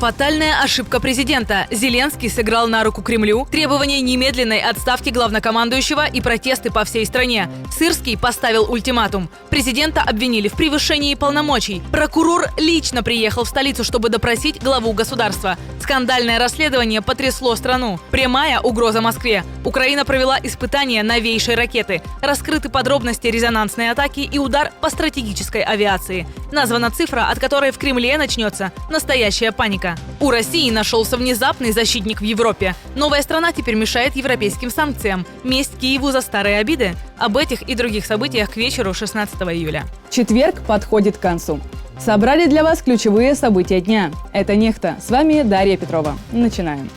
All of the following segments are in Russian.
Фатальная ошибка президента. Зеленский сыграл на руку Кремлю, требование немедленной отставки главнокомандующего и протесты по всей стране. Сырский поставил ультиматум. Президента обвинили в превышении полномочий. Прокурор лично приехал в столицу, чтобы допросить главу государства. Скандальное расследование потрясло страну. Прямая угроза Москве. Украина провела испытания новейшей ракеты. Раскрыты подробности резонансной атаки и удар по стратегической авиации. Названа цифра, от которой в Кремле начнется настоящая паника. У России нашелся внезапный защитник в Европе. Новая страна теперь мешает европейским санкциям. Месть Киеву за старые обиды. Об этих и других событиях к вечеру 16 июля. Четверг подходит к концу. Собрали для вас ключевые события дня. Это «Нехта». С вами Дарья Петрова. Начинаем.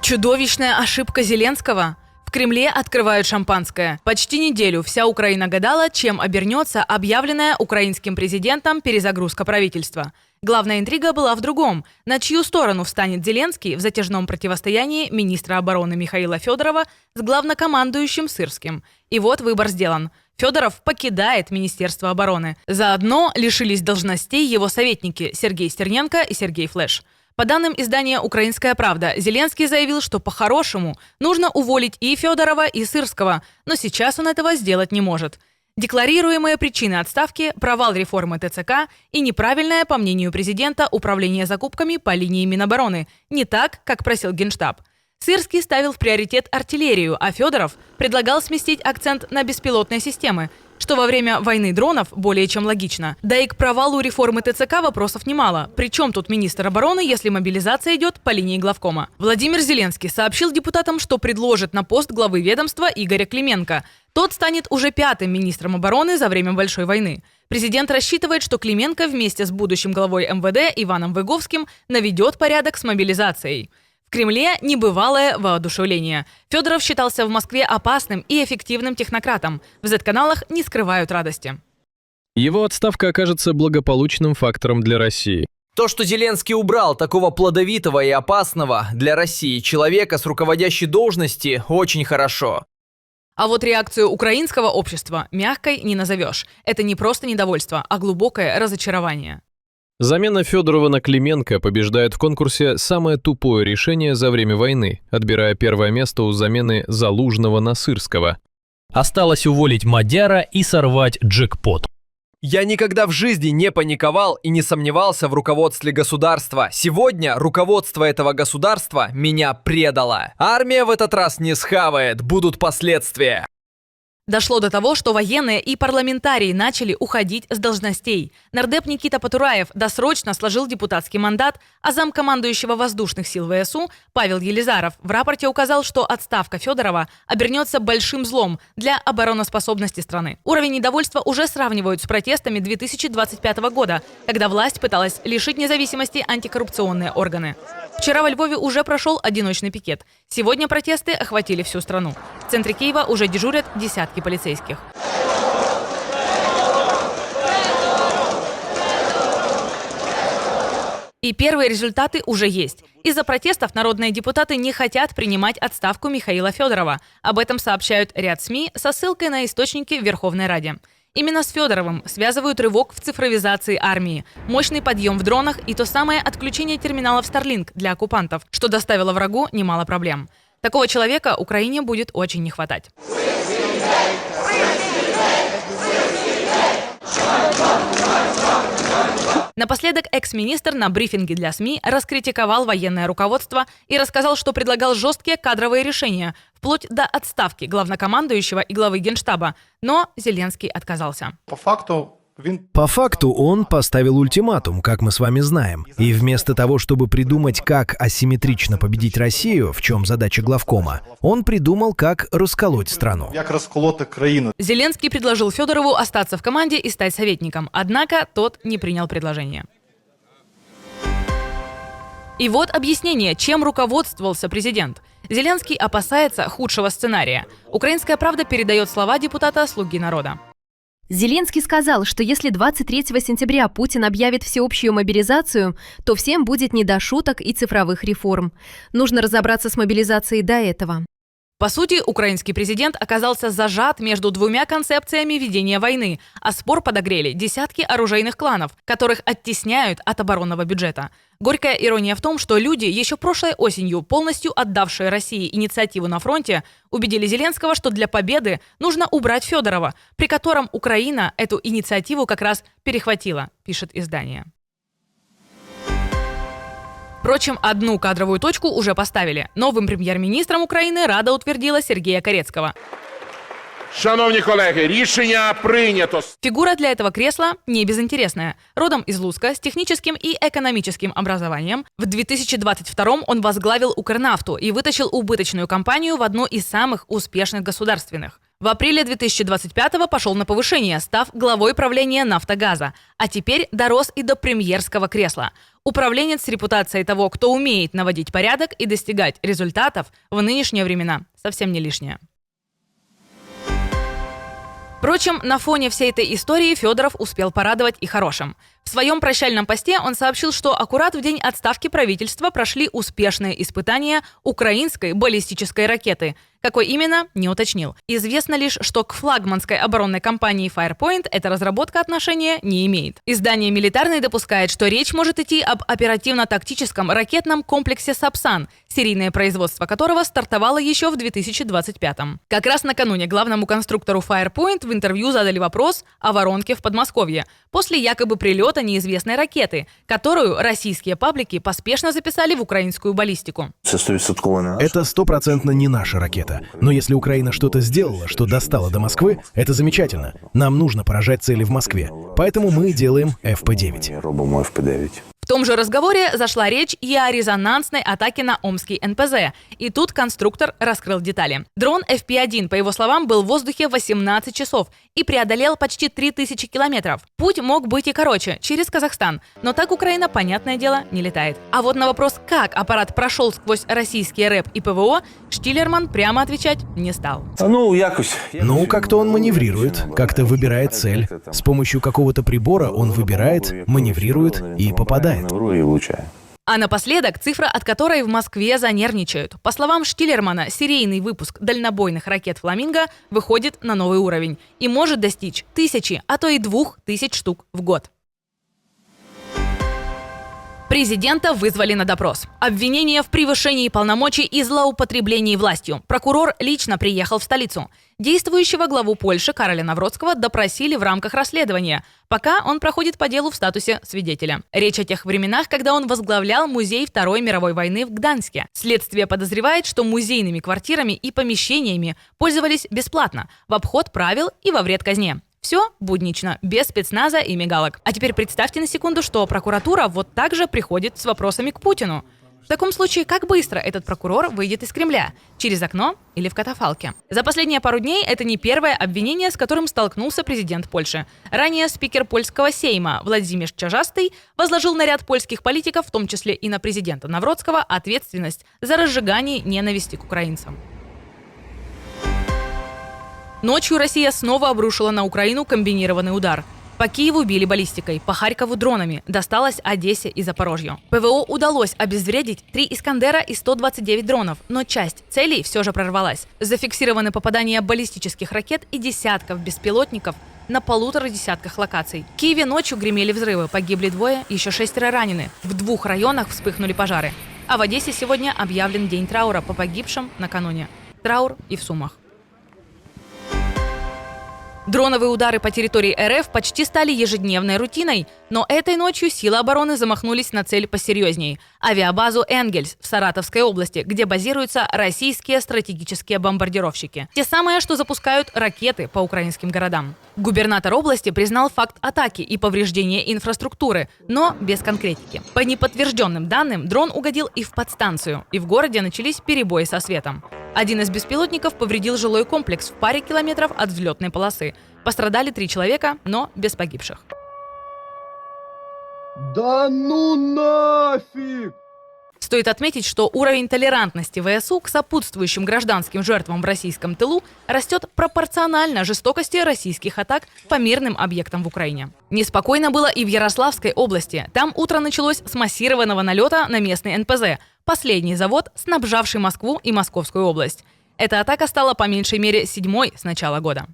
Чудовищная ошибка Зеленского. В Кремле открывают шампанское. Почти неделю вся Украина гадала, чем обернется объявленная украинским президентом перезагрузка правительства. Главная интрига была в другом. На чью сторону встанет Зеленский в затяжном противостоянии министра обороны Михаила Федорова с главнокомандующим Сырским. И вот выбор сделан. Федоров покидает Министерство обороны. Заодно лишились должностей его советники Сергей Стерненко и Сергей Флеш. По данным издания «Украинская правда», Зеленский заявил, что по-хорошему нужно уволить и Федорова, и Сырского, но сейчас он этого сделать не может. Декларируемые причины отставки – провал реформы ТЦК и неправильное, по мнению президента, управление закупками по линии Минобороны, не так, как просил Генштаб. Сырский ставил в приоритет артиллерию, а Федоров предлагал сместить акцент на беспилотные системы, что во время войны дронов более чем логично. Да и к провалу реформы ТЦК вопросов немало. Причем тут министр обороны, если мобилизация идет по линии главкома? Владимир Зеленский сообщил депутатам, что предложит на пост главы ведомства Игоря Клименко. Тот станет уже 5-м министром обороны за время Большой войны. Президент рассчитывает, что Клименко вместе с будущим главой МВД Иваном Выговским наведет порядок с мобилизацией. В Кремле небывалое воодушевление. Федоров считался в Москве опасным и эффективным технократом. В Z-каналах не скрывают радости. Его отставка окажется благополучным фактором для России. То, что Зеленский убрал такого плодовитого и опасного для России человека с руководящей должности, очень хорошо. А вот реакцию украинского общества мягкой не назовешь. Это не просто недовольство, а глубокое разочарование. Замена Федорова на Клименко побеждает в конкурсе «Самое тупое решение за время войны», отбирая первое место у замены Залужного на Сырского. Осталось уволить Мадяра и сорвать джекпот. Я никогда в жизни не паниковал и не сомневался в руководстве государства. Сегодня руководство этого государства меня предало. Армия в этот раз не схавает, будут последствия. Дошло до того, что военные и парламентарии начали уходить с должностей. Нардеп Никита Потураев досрочно сложил депутатский мандат, а замкомандующего воздушных сил ВСУ Павел Елизаров в рапорте указал, что отставка Федорова обернется большим злом для обороноспособности страны. Уровень недовольства уже сравнивают с протестами 2025 года, когда власть пыталась лишить независимости антикоррупционные органы. Вчера во Львове уже прошел одиночный пикет. Сегодня протесты охватили всю страну. В центре Киева уже дежурят десятки полицейских. И первые результаты уже есть. Из-за протестов народные депутаты не хотят принимать отставку Михаила Федорова. Об этом сообщают ряд СМИ со ссылкой на источники в Верховной Раде. Именно с Федоровым связывают рывок в цифровизации армии, мощный подъем в дронах и то самое отключение терминалов Starlink для оккупантов, что доставило врагу немало проблем. Такого человека Украине будет очень не хватать. Напоследок экс-министр на брифинге для СМИ раскритиковал военное руководство и рассказал, что предлагал жесткие кадровые решения, вплоть до отставки главнокомандующего и главы Генштаба. Но Зеленский отказался. По факту он поставил ультиматум, как мы с вами знаем. И вместо того, чтобы придумать, как асимметрично победить Россию, в чем задача главкома, он придумал, как расколоть страну. Зеленский предложил Федорову остаться в команде и стать советником, однако тот не принял предложение. И вот объяснение, чем руководствовался президент. Зеленский опасается худшего сценария. «Украинская правда» передает слова депутата «Слуги народа». Зеленский сказал, что если 23 сентября Путин объявит всеобщую мобилизацию, то всем будет не до шуток и цифровых реформ. Нужно разобраться с мобилизацией до этого. По сути, украинский президент оказался зажат между двумя концепциями ведения войны, а спор подогрели десятки оружейных кланов, которых оттесняют от оборонного бюджета. Горькая ирония в том, что люди, еще прошлой осенью полностью отдавшие России инициативу на фронте, убедили Зеленского, что для победы нужно убрать Федорова, при котором Украина эту инициативу как раз перехватила, пишет издание. Впрочем, одну кадровую точку уже поставили. Новым премьер-министром Украины Рада утвердила Сергея Корецкого. Шановні колеги, рішення прийнято. Фигура для этого кресла не безинтересная. Родом из Луцка, с техническим и экономическим образованием. В 2022 он возглавил Укрнафту и вытащил убыточную компанию в одну из самых успешных государственных. В апреле 2025-го пошел на повышение, став главой правления «Нафтогаза». А теперь дорос и до премьерского кресла. Управленец с репутацией того, кто умеет наводить порядок и достигать результатов, в нынешние времена совсем не лишнее. Впрочем, на фоне всей этой истории Федоров успел порадовать и хорошим. В своем прощальном посте он сообщил, что аккурат в день отставки правительства прошли успешные испытания украинской баллистической ракеты. Какой именно, не уточнил. Известно лишь, что к флагманской оборонной компании Firepoint эта разработка отношения не имеет. Издание «Милитарный» допускает, что речь может идти об оперативно-тактическом ракетном комплексе «Сапсан», серийное производство которого стартовало еще в 2025-м. Как раз накануне главному конструктору Firepoint в интервью задали вопрос о воронке в Подмосковье после якобы прилета неизвестной ракеты, которую российские паблики поспешно записали в украинскую баллистику. Это 100% не наша ракета. Но если Украина что-то сделала, что достала до Москвы, это замечательно. Нам нужно поражать цели в Москве. Поэтому мы делаем ФП-9. В том же разговоре зашла речь и о резонансной атаке на омский НПЗ. И тут конструктор раскрыл детали. Дрон FP-1, по его словам, был в воздухе 18 часов и преодолел почти 3000 километров. Путь мог быть и короче, через Казахстан. Но так Украина, понятное дело, не летает. А вот на вопрос, как аппарат прошел сквозь российские РЭП и ПВО, Штиллерман прямо отвечать не стал. Как-то он маневрирует, как-то выбирает цель. С помощью какого-то прибора он выбирает, маневрирует и попадает. А напоследок цифра, от которой в Москве занервничают. По словам Штиллермана, серийный выпуск дальнобойных ракет «Фламинго» выходит на новый уровень и может достичь 1000, а то и 2000 штук в год. Президента вызвали на допрос. Обвинение в превышении полномочий и злоупотреблении властью. Прокурор лично приехал в столицу. Действующего главу Польши Кароля Навроцкого допросили в рамках расследования, пока он проходит по делу в статусе свидетеля. Речь о тех временах, когда он возглавлял музей Второй мировой войны в Гданьске. Следствие подозревает, что музейными квартирами и помещениями пользовались бесплатно, в обход правил и во вред казне. Все буднично, без спецназа и мигалок. А теперь представьте на секунду, что прокуратура вот так же приходит с вопросами к Путину. В таком случае, как быстро этот прокурор выйдет из Кремля? Через окно или в катафалке? За последние пару дней это не первое обвинение, с которым столкнулся президент Польши. Ранее спикер польского Сейма Владимир Чажастый возложил на ряд польских политиков, в том числе и на президента Навроцкого, ответственность за разжигание ненависти к украинцам. Ночью Россия снова обрушила на Украину комбинированный удар. По Киеву били баллистикой, по Харькову дронами, досталось Одессе и Запорожью. ПВО удалось обезвредить 3 «Искандера» и 129 дронов, но часть целей все же прорвалась. Зафиксированы попадания баллистических ракет и десятков беспилотников на 1,5 десятках локаций. В Киеве ночью гремели взрывы, погибли 2, еще 6 ранены. В 2 районах вспыхнули пожары. А в Одессе сегодня объявлен день траура по погибшим накануне. Траур и в Сумах. Дроновые удары по территории РФ почти стали ежедневной рутиной, но этой ночью силы обороны замахнулись на цель посерьезней – авиабазу «Энгельс» в Саратовской области, где базируются российские стратегические бомбардировщики. Те самые, что запускают ракеты по украинским городам. Губернатор области признал факт атаки и повреждения инфраструктуры, но без конкретики. По неподтвержденным данным, дрон угодил и в подстанцию, и в городе начались перебои со светом. Один из беспилотников повредил жилой комплекс в паре километров от взлетной полосы. Пострадали 3 человека, но без погибших. Да ну нафиг! Стоит отметить, что уровень толерантности ВСУ к сопутствующим гражданским жертвам в российском тылу растет пропорционально жестокости российских атак по мирным объектам в Украине. Неспокойно было и в Ярославской области. Там утро началось с массированного налета на местный НПЗ, последний завод, снабжавший Москву и Московскую область. Эта атака стала по меньшей мере 7-й с начала года.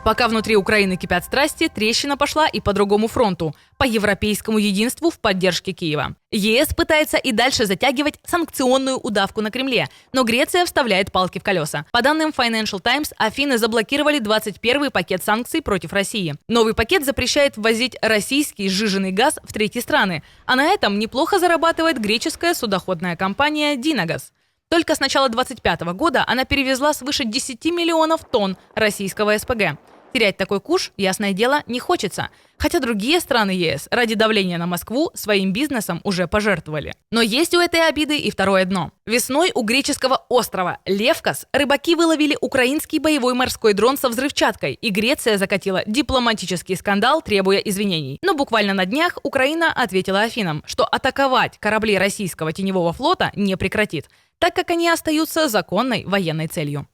Пока внутри Украины кипят страсти, трещина пошла и по другому фронту – по европейскому единству в поддержке Киева. ЕС пытается и дальше затягивать санкционную удавку на Кремле, но Греция вставляет палки в колеса. По данным Financial Times, Афины заблокировали 21-й пакет санкций против России. Новый пакет запрещает ввозить российский сжиженный газ в третьи страны, а на этом неплохо зарабатывает греческая судоходная компания Dynagaz. Только с начала 2025 года она перевезла свыше 10 миллионов тонн российского СПГ. Терять такой куш, ясное дело, не хочется. Хотя другие страны ЕС ради давления на Москву своим бизнесом уже пожертвовали. Но есть у этой обиды и второе дно. Весной у греческого острова Левкос рыбаки выловили украинский боевой морской дрон со взрывчаткой, и Греция закатила дипломатический скандал, требуя извинений. Но буквально на днях Украина ответила Афинам, что атаковать корабли российского теневого флота не прекратит, так как они остаются законной военной целью.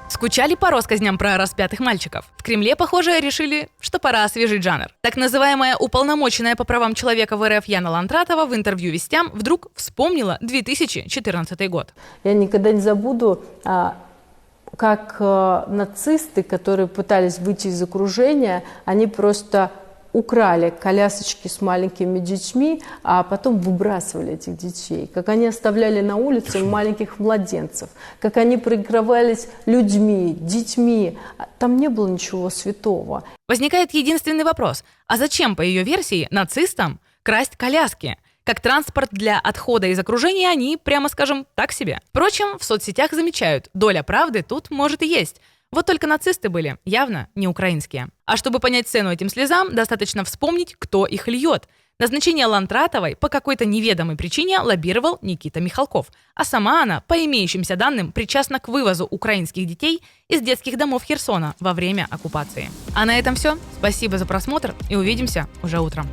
Скучали по россказням про распятых мальчиков? В Кремле, похоже, решили, что пора освежить жанр. Так называемая уполномоченная по правам человека в РФ Яна Лантратова в интервью «Вестям» вдруг вспомнила 2014 год. Я никогда не забуду, как нацисты, которые пытались выйти из окружения, они просто украли колясочки с маленькими детьми, а потом выбрасывали этих детей. Как они оставляли на улице маленьких младенцев, как они прикрывались людьми, детьми. Там не было ничего святого. Возникает единственный вопрос. А зачем, по ее версии, нацистам красть коляски? Как транспорт для отхода из окружения они, прямо скажем, так себе. Впрочем, в соцсетях замечают, доля правды тут может и есть. Вот только нацисты были явно не украинские. А чтобы понять цену этим слезам, достаточно вспомнить, кто их льет. Назначение Лантратовой по какой-то неведомой причине лоббировал Никита Михалков, а сама она, по имеющимся данным, причастна к вывозу украинских детей из детских домов Херсона во время оккупации. А на этом все. Спасибо за просмотр и увидимся уже утром.